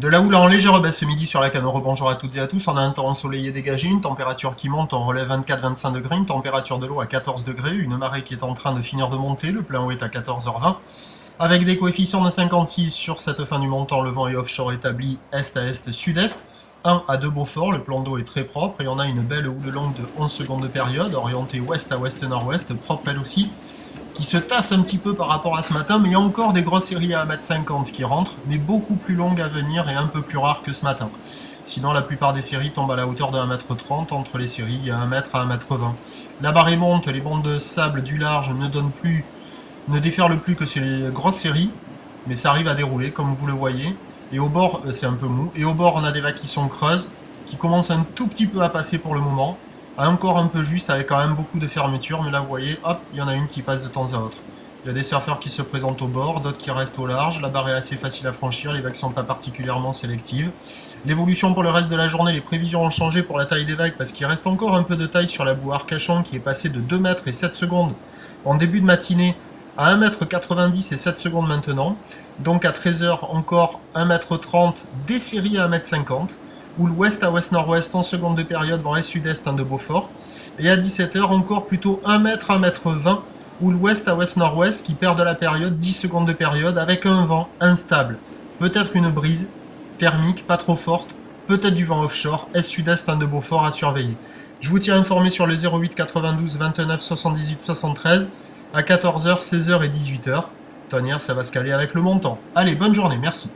De la houle en légère baisse ce midi sur la Canore, bonjour à toutes et à tous. On a un temps ensoleillé dégagé, une température qui monte, on relève 24-25 degrés, une température de l'eau à 14 degrés, une marée qui est en train de finir de monter, le plein eau est à 14h20, avec des coefficients de 56 sur cette fin du montant, le vent est offshore établi est à est, sud-est, 1 à 2 Beaufort, le plan d'eau est très propre et on a une belle houle longue de 11 secondes de période, orientée ouest à ouest-nord-ouest, propre elle aussi, qui se tasse un petit peu par rapport à ce matin, mais il y a encore des grosses séries à 1,50 m qui rentrent, mais beaucoup plus longues à venir et un peu plus rares que ce matin. Sinon, la plupart des séries tombent à la hauteur de 1,30 m, entre les séries, il y a 1 m à 1,20 m. La marée monte, les bandes de sable du large ne déferlent plus que sur les grosses séries, mais ça arrive à dérouler, comme vous le voyez. Et au bord, c'est un peu mou, et au bord, on a des vagues qui sont creuses, qui commencent un tout petit peu à passer pour le moment, encore un peu juste avec quand même beaucoup de fermeture, mais là vous voyez, hop, il y en a une qui passe de temps à autre. Il y a des surfeurs qui se présentent au bord, d'autres qui restent au large, la barre est assez facile à franchir, les vagues sont pas particulièrement sélectives. L'évolution pour le reste de la journée, les prévisions ont changé pour la taille des vagues parce qu'il reste encore un peu de taille sur la boue Arcachon qui est passée de 2 mètres et 7 secondes en début de matinée à 1,90 m et 7 secondes maintenant. Donc à 13h encore 1,30 m, des séries à 1,50 m. Ou l'ouest à ouest-nord-ouest en seconde de période, vent est-sud-est de Beaufort. Et à 17h, encore plutôt 1 m à 1,20 m, ou l'ouest à ouest-nord-ouest qui perd de la période, 10 secondes de période, avec un vent instable. Peut-être une brise thermique, pas trop forte, peut-être du vent offshore, est-sud-est de Beaufort à surveiller. Je vous tiens informé sur le 08 92 29 78 73, à 14h, 16h et 18h. Tonnerre, ça va se caler avec le montant. Allez, bonne journée, merci.